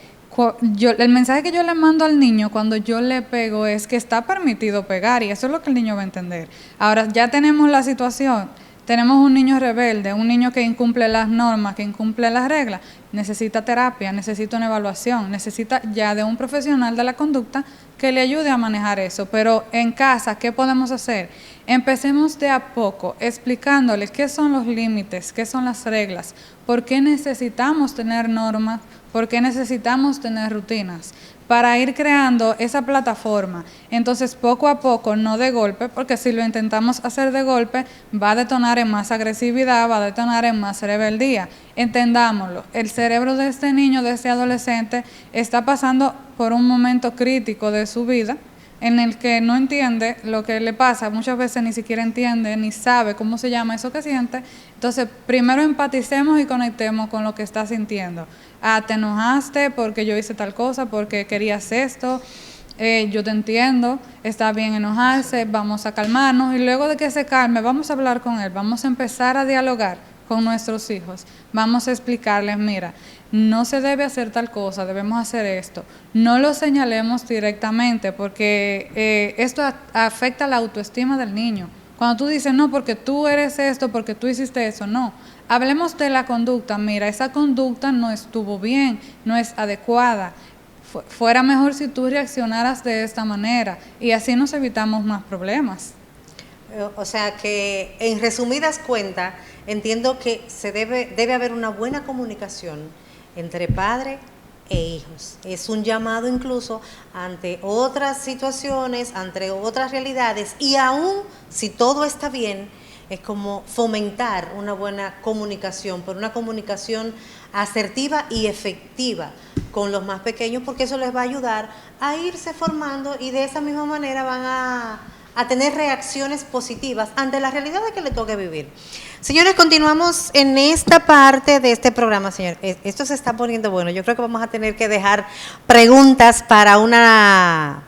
el mensaje que yo le mando al niño cuando yo le pego es que está permitido pegar y eso es lo que el niño va a entender. Ahora ya tenemos la situación. Tenemos un niño rebelde, un niño que incumple las normas, que incumple las reglas, necesita terapia, necesita una evaluación, necesita ya de un profesional de la conducta que le ayude a manejar eso. Pero en casa, ¿qué podemos hacer? Empecemos de a poco explicándoles qué son los límites, qué son las reglas, por qué necesitamos tener normas, por qué necesitamos tener rutinas, para ir creando esa plataforma. Entonces, poco a poco, no de golpe, porque si lo intentamos hacer de golpe, va a detonar en más agresividad, va a detonar en más rebeldía. Entendámoslo, el cerebro de este niño, de este adolescente, está pasando por un momento crítico de su vida, en el que no entiende lo que le pasa, muchas veces ni siquiera entiende ni sabe cómo se llama eso que siente. Entonces, primero empaticemos y conectemos con lo que está sintiendo. Ah, te enojaste porque yo hice tal cosa, porque querías esto. Yo te entiendo, está bien enojarse, vamos a calmarnos y luego de que se calme, vamos a hablar con él, vamos a empezar a dialogar con nuestros hijos, vamos a explicarles, mira, no se debe hacer tal cosa, debemos hacer esto. No lo señalemos directamente porque esto afecta la autoestima del niño. Cuando tú dices, no, porque tú eres esto, porque tú hiciste eso, no. Hablemos de la conducta, mira, esa conducta no estuvo bien, no es adecuada. Fuera mejor si tú reaccionaras de esta manera y así nos evitamos más problemas. O sea que, en resumidas cuentas, entiendo que debe haber una buena comunicación entre padre e hijos. Es un llamado incluso ante otras situaciones, ante otras realidades, y aún si todo está bien, es como fomentar una buena comunicación, pero una comunicación asertiva y efectiva con los más pequeños, porque eso les va a ayudar a irse formando y de esa misma manera van a tener reacciones positivas ante la realidad de que le toque vivir. Señores, continuamos en esta parte de este programa, señor. Esto se está poniendo bueno. Yo creo que vamos a tener que dejar preguntas para una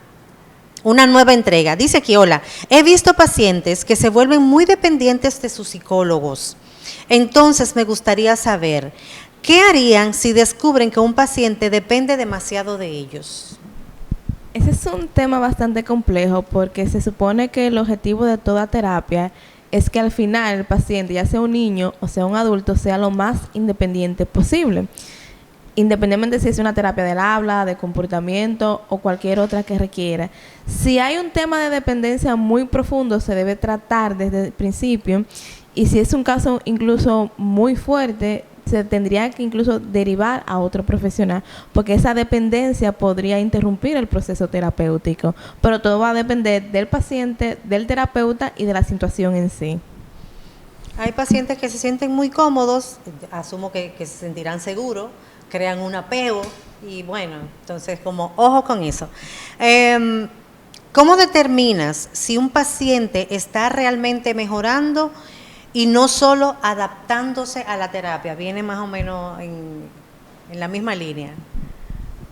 nueva entrega. Dice aquí, hola, he visto pacientes que se vuelven muy dependientes de sus psicólogos. Entonces, me gustaría saber, ¿qué harían si descubren que un paciente depende demasiado de ellos? Ese es un tema bastante complejo porque se supone que el objetivo de toda terapia es que al final el paciente, ya sea un niño o sea un adulto, sea lo más independiente posible. Independientemente si es una terapia del habla, de comportamiento o cualquier otra que requiera. Si hay un tema de dependencia muy profundo, se debe tratar desde el principio, y si es un caso incluso muy fuerte, se tendría que incluso derivar a otro profesional, porque esa dependencia podría interrumpir el proceso terapéutico, pero todo va a depender del paciente, del terapeuta y de la situación en sí. Hay pacientes que se sienten muy cómodos, asumo que se sentirán seguros, crean un apego y bueno, entonces como ojo con eso. ¿Cómo determinas si un paciente está realmente mejorando y no solo adaptándose a la terapia? Viene más o menos en la misma línea.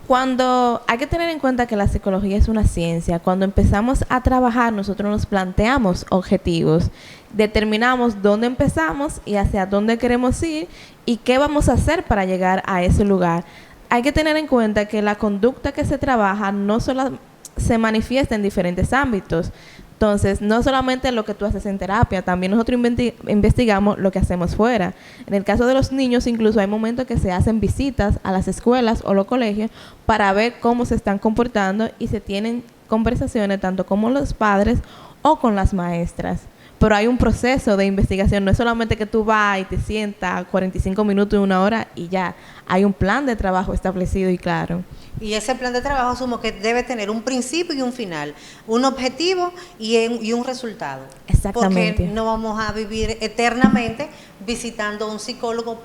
Cuando hay que tener en cuenta que la psicología es una ciencia, cuando empezamos a trabajar nosotros nos planteamos objetivos, determinamos dónde empezamos y hacia dónde queremos ir y qué vamos a hacer para llegar a ese lugar. Hay que tener en cuenta que la conducta que se trabaja no solo se manifiesta en diferentes ámbitos. Entonces, no solamente lo que tú haces en terapia, también nosotros investigamos lo que hacemos fuera. En el caso de los niños, incluso hay momentos que se hacen visitas a las escuelas o los colegios para ver cómo se están comportando y se tienen conversaciones tanto con los padres o con las maestras. Pero hay un proceso de investigación, no es solamente que tú vas y te sientas 45 minutos y 1 hora y ya. Hay un plan de trabajo establecido y claro. Y ese plan de trabajo asumo que debe tener un principio y un final, un objetivo y un resultado. Exactamente. Porque no vamos a vivir eternamente visitando a un psicólogo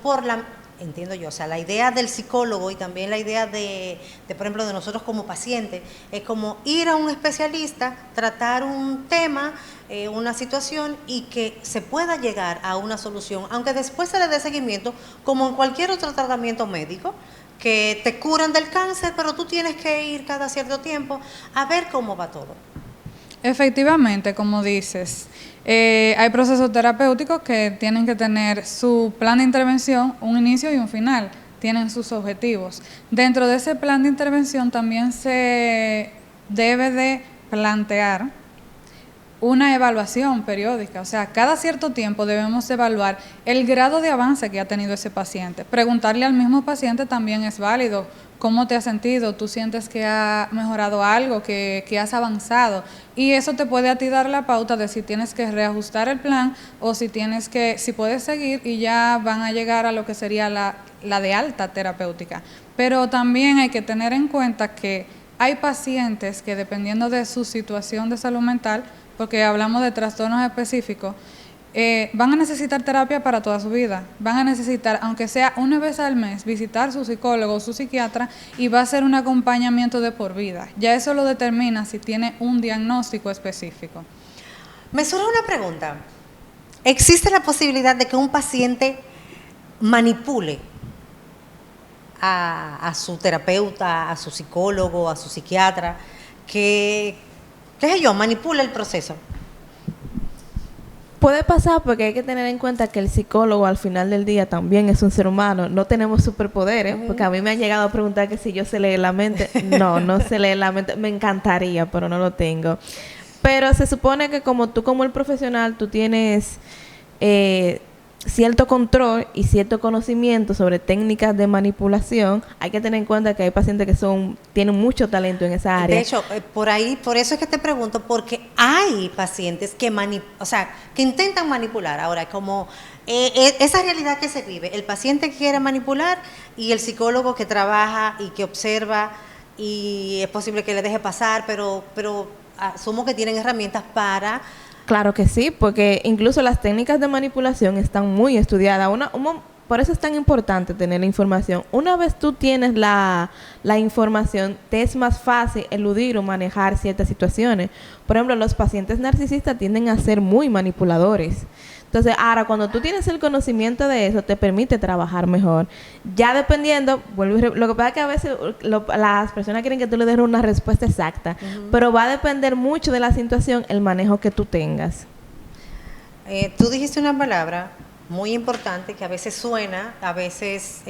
entiendo yo, o sea, la idea del psicólogo y también la idea de por ejemplo, de nosotros como pacientes, es como ir a un especialista, tratar un tema, una situación y que se pueda llegar a una solución, aunque después se le dé seguimiento, como en cualquier otro tratamiento médico, que te curan del cáncer, pero tú tienes que ir cada cierto tiempo a ver cómo va todo. Efectivamente, como dices, hay procesos terapéuticos que tienen que tener su plan de intervención, un inicio y un final, tienen sus objetivos. Dentro de ese plan de intervención también se debe de plantear una evaluación periódica, o sea, cada cierto tiempo debemos evaluar el grado de avance que ha tenido ese paciente. Preguntarle al mismo paciente también es válido. ¿Cómo te has sentido? ¿Tú sientes que ha mejorado algo, que has avanzado? Y eso te puede a ti dar la pauta de si tienes que reajustar el plan o si puedes seguir y ya van a llegar a lo que sería la de alta terapéutica. Pero también hay que tener en cuenta que hay pacientes que dependiendo de su situación de salud mental, porque hablamos de trastornos específicos, van a necesitar terapia para toda su vida. Van a necesitar, aunque sea una vez al mes, visitar su psicólogo o su psiquiatra y va a ser un acompañamiento de por vida. Ya eso lo determina si tiene un diagnóstico específico. Me surge una pregunta. ¿Existe la posibilidad de que un paciente manipule a su terapeuta, a su psicólogo, a su psiquiatra, que, qué sé yo, manipule el proceso? Puede pasar porque hay que tener en cuenta que el psicólogo al final del día también es un ser humano. No tenemos superpoderes, porque a mí me han llegado a preguntar que si yo sé leer la mente. No sé leer la mente. Me encantaría, pero no lo tengo. Pero se supone que como tú, como el profesional, tú tienes cierto control y cierto conocimiento sobre técnicas de manipulación. Hay que tener en cuenta que hay pacientes que tienen mucho talento en esa área. De hecho, por eso es que te pregunto, porque hay pacientes que que intentan manipular. Ahora, como esa realidad que se vive, el paciente que quiere manipular y el psicólogo que trabaja y que observa, y es posible que le deje pasar, pero asumo que tienen herramientas para... Claro que sí, porque incluso las técnicas de manipulación están muy estudiadas. Por eso es tan importante tener la información. Una vez tú tienes la información, te es más fácil eludir o manejar ciertas situaciones. Por ejemplo, los pacientes narcisistas tienden a ser muy manipuladores. Entonces, ahora, cuando tú tienes el conocimiento de eso, te permite trabajar mejor. Ya dependiendo, lo que pasa es que a veces las personas quieren que tú le des una respuesta exacta, pero va a depender mucho de la situación, el manejo que tú tengas. Tú dijiste una palabra muy importante que a veces suena, a veces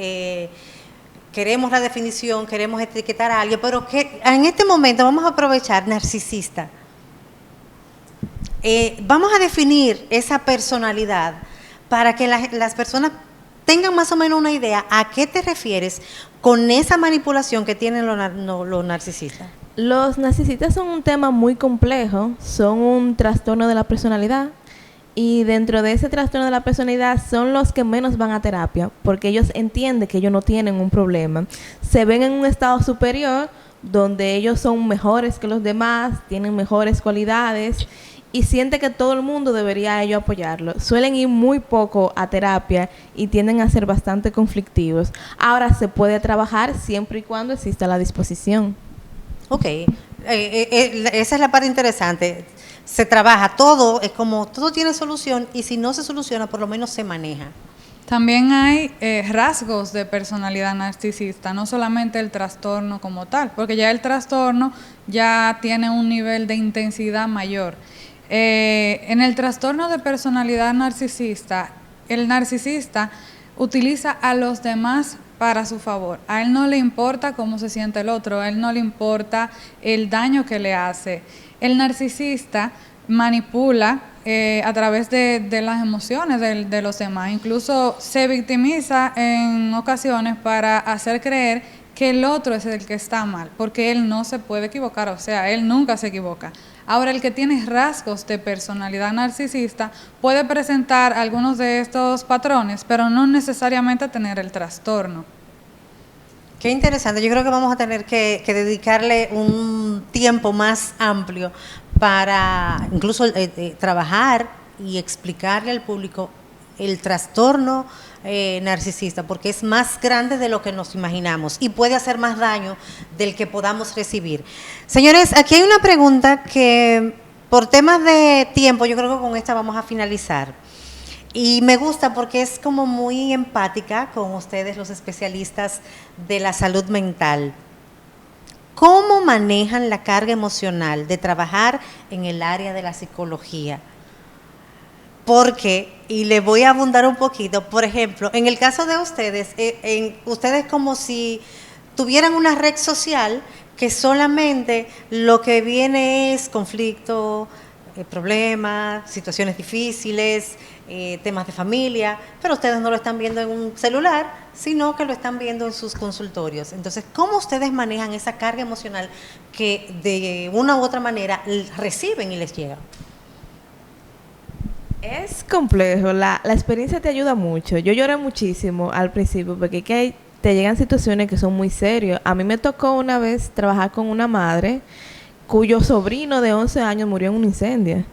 queremos la definición, queremos etiquetar a alguien, pero que en este momento vamos a aprovechar narcisista. Vamos a definir esa personalidad para que las personas tengan más o menos una idea a qué te refieres con esa manipulación que tienen los narcisistas. Los narcisistas son un tema muy complejo, son un trastorno de la personalidad y dentro de ese trastorno de la personalidad son los que menos van a terapia porque ellos entienden que ellos no tienen un problema. Se ven en un estado superior donde ellos son mejores que los demás, tienen mejores cualidades y siente que todo el mundo debería ellos apoyarlo. Suelen ir muy poco a terapia y tienden a ser bastante conflictivos. Ahora se puede trabajar siempre y cuando exista la disposición. Ok, esa es la parte interesante. Se trabaja, todo tiene solución y si no se soluciona, por lo menos se maneja. También hay rasgos de personalidad narcisista, no solamente el trastorno como tal, porque ya el trastorno ya tiene un nivel de intensidad mayor. En el trastorno de personalidad narcisista, el narcisista utiliza a los demás para su favor. A él no le importa cómo se siente el otro, a él no le importa el daño que le hace. El narcisista manipula a través de las emociones de los demás. Incluso se victimiza en ocasiones para hacer creer que el otro es el que está mal, porque él no se puede equivocar, o sea, él nunca se equivoca. Ahora, el que tiene rasgos de personalidad narcisista puede presentar algunos de estos patrones, pero no necesariamente tener el trastorno. Qué interesante. Yo creo que vamos a tener que dedicarle un tiempo más amplio para incluso trabajar y explicarle al público el trastorno narcisista, porque es más grande de lo que nos imaginamos y puede hacer más daño del que podamos recibir. Señores, aquí hay una pregunta que por temas de tiempo, yo creo que con esta vamos a finalizar. Y me gusta porque es como muy empática con ustedes, los especialistas de la salud mental. ¿Cómo manejan la carga emocional de trabajar en el área de la psicología? Porque, y le voy a abundar un poquito, por ejemplo, en el caso de ustedes, ustedes como si tuvieran una red social que solamente lo que viene es conflicto, problemas, situaciones difíciles, temas de familia, pero ustedes no lo están viendo en un celular, sino que lo están viendo en sus consultorios. Entonces, ¿cómo ustedes manejan esa carga emocional que de una u otra manera reciben y les llega? Es complejo, la experiencia te ayuda mucho. Yo lloré muchísimo al principio porque te llegan situaciones que son muy serias. A mí me tocó una vez trabajar con una madre cuyo sobrino de 11 años murió en un incendio.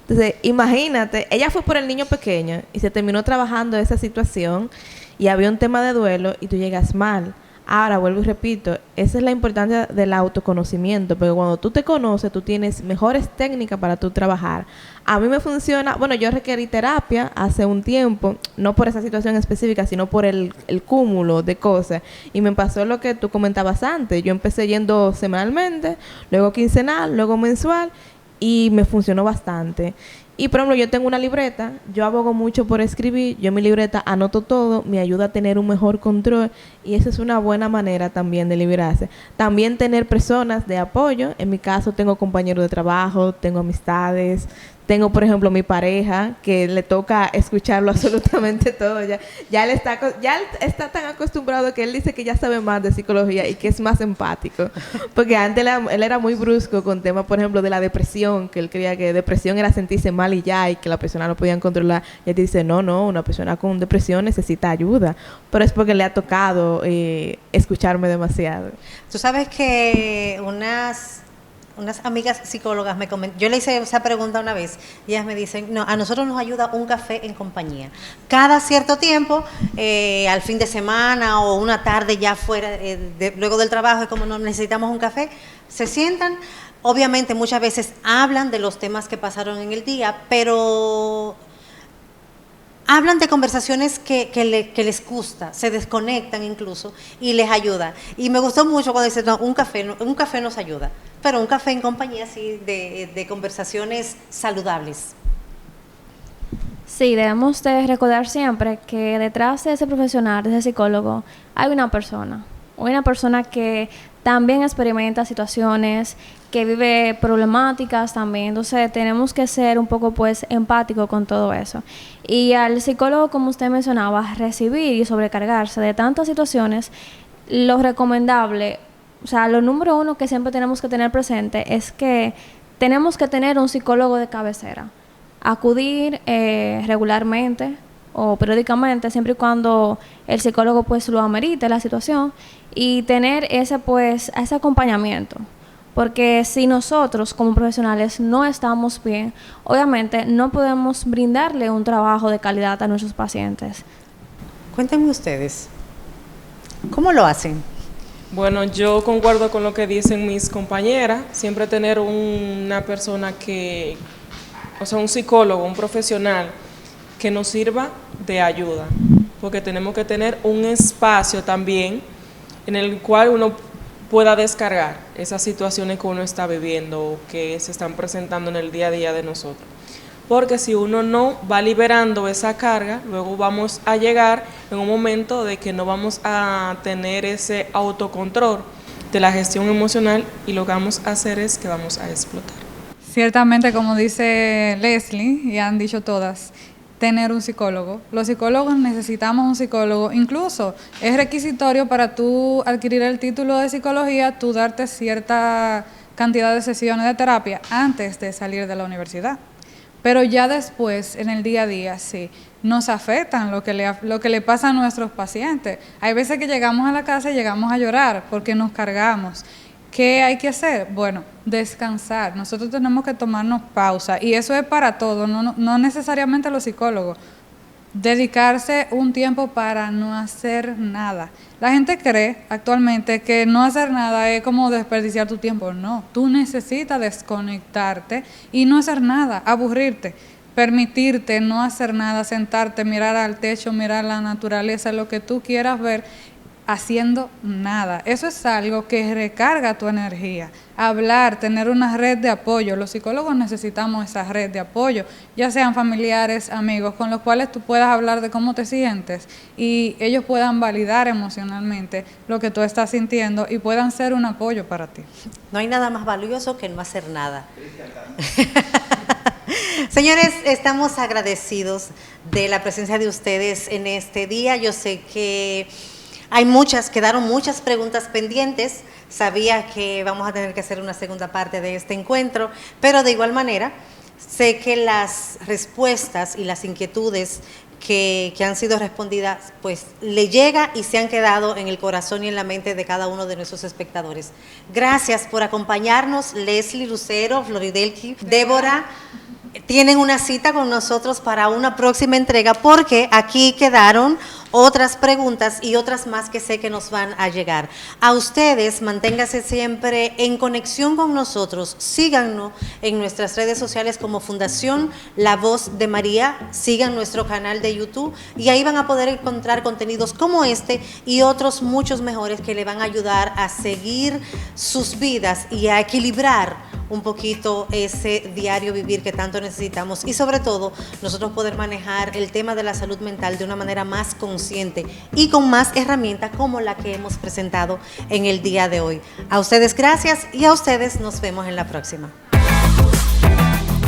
Entonces, imagínate, ella fue por el niño pequeño y se terminó trabajando esa situación y había un tema de duelo y tú llegas mal. Ahora, vuelvo y repito, esa es la importancia del autoconocimiento, porque cuando tú te conoces, tú tienes mejores técnicas para tú trabajar. A mí me funciona, bueno, yo requerí terapia hace un tiempo, no por esa situación específica, sino por el cúmulo de cosas. Y me pasó lo que tú comentabas antes. Yo empecé yendo semanalmente, luego quincenal, luego mensual, y me funcionó bastante. Y por ejemplo, yo tengo una libreta, yo abogo mucho por escribir, yo en mi libreta anoto todo, me ayuda a tener un mejor control y eso es una buena manera también de liberarse. También tener personas de apoyo, en mi caso tengo compañeros de trabajo, tengo amistades, tengo por ejemplo mi pareja que le toca escucharlo absolutamente todo, ya él está tan acostumbrado que él dice que ya sabe más de psicología y que es más empático, porque antes él era muy brusco con temas por ejemplo de la depresión, que él creía que depresión era sentirse mal y ya, y que la persona no podían controlar, y él dice no, una persona con depresión necesita ayuda, pero es porque le ha tocado escucharme demasiado. Tú sabes que unas amigas psicólogas me comentaron, yo le hice esa pregunta una vez, y ellas me dicen, no, a nosotros nos ayuda un café en compañía. Cada cierto tiempo, al fin de semana o una tarde ya fuera, luego del trabajo, es como no necesitamos un café, se sientan, obviamente muchas veces hablan de los temas que pasaron en el día, pero hablan de conversaciones que les gusta, se desconectan incluso y les ayuda. Y me gustó mucho cuando dicen, no, un café nos ayuda, pero un café en compañía sí de conversaciones saludables. Sí, debemos de recordar siempre que detrás de ese profesional, de ese psicólogo, hay una persona que también experimenta situaciones, que vive problemáticas también, entonces tenemos que ser un poco pues empáticos con todo eso. Y al psicólogo, como usted mencionaba, recibir y sobrecargarse de tantas situaciones, lo recomendable, o sea, lo número uno que siempre tenemos que tener presente es que tenemos que tener un psicólogo de cabecera, acudir regularmente o periódicamente, siempre y cuando el psicólogo pues lo amerite la situación, y tener ese acompañamiento. Porque si nosotros como profesionales no estamos bien, obviamente no podemos brindarle un trabajo de calidad a nuestros pacientes. Cuéntenme ustedes, ¿cómo lo hacen? Bueno, yo concuerdo con lo que dicen mis compañeras, siempre tener una persona un psicólogo, un profesional que nos sirva de ayuda, porque tenemos que tener un espacio también en el cual uno pueda descargar esas situaciones que uno está viviendo o que se están presentando en el día a día de nosotros. Porque si uno no va liberando esa carga, luego vamos a llegar en un momento de que no vamos a tener ese autocontrol de la gestión emocional y lo que vamos a hacer es que vamos a explotar. Ciertamente, como dice Leslie y han dicho todas, tener un psicólogo. Los psicólogos necesitamos un psicólogo. Incluso es requisitorio para tú adquirir el título de psicología, tú darte cierta cantidad de sesiones de terapia antes de salir de la universidad. Pero ya después, en el día a día, sí, nos afectan lo que le pasa a nuestros pacientes. Hay veces que llegamos a la casa y llegamos a llorar porque nos cargamos. ¿Qué hay que hacer? Bueno, descansar. Nosotros tenemos que tomarnos pausa y eso es para todo, no necesariamente los psicólogos. Dedicarse un tiempo para no hacer nada. La gente cree actualmente que no hacer nada es como desperdiciar tu tiempo. No, tú necesitas desconectarte y no hacer nada, aburrirte, permitirte no hacer nada, sentarte, mirar al techo, mirar la naturaleza, lo que tú quieras ver, haciendo nada. Eso es algo que recarga tu energía. Hablar, tener una red de apoyo. Los psicólogos necesitamos esa red de apoyo, ya sean familiares, amigos, con los cuales tú puedas hablar de cómo te sientes y ellos puedan validar emocionalmente lo que tú estás sintiendo y puedan ser un apoyo para ti. No hay nada más valioso que no hacer nada. Señores, estamos agradecidos de la presencia de ustedes en este día. Yo sé que quedaron muchas preguntas pendientes. Sabía que vamos a tener que hacer una segunda parte de este encuentro, pero de igual manera sé que las respuestas y las inquietudes que han sido respondidas, pues le llega y se han quedado en el corazón y en la mente de cada uno de nuestros espectadores. Gracias por acompañarnos, Leslie Lucero, Floridelki, Débora, tienen una cita con nosotros para una próxima entrega, porque aquí quedaron otras preguntas y otras más que sé que nos van a llegar. A ustedes, manténgase siempre en conexión con nosotros, síganos en nuestras redes sociales como Fundación La Voz de María, sigan nuestro canal de YouTube y ahí van a poder encontrar contenidos como este y otros muchos mejores que le van a ayudar a seguir sus vidas y a equilibrar un poquito ese diario vivir que tanto necesitamos, y sobre todo nosotros poder manejar el tema de la salud mental de una manera más consciente y con más herramientas como la que hemos presentado en el día de hoy. A ustedes gracias y a ustedes nos vemos en la próxima.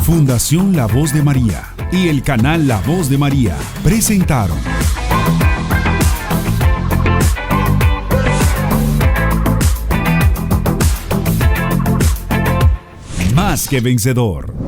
Fundación La Voz de María y el canal La Voz de María presentaron Más que Vencedor.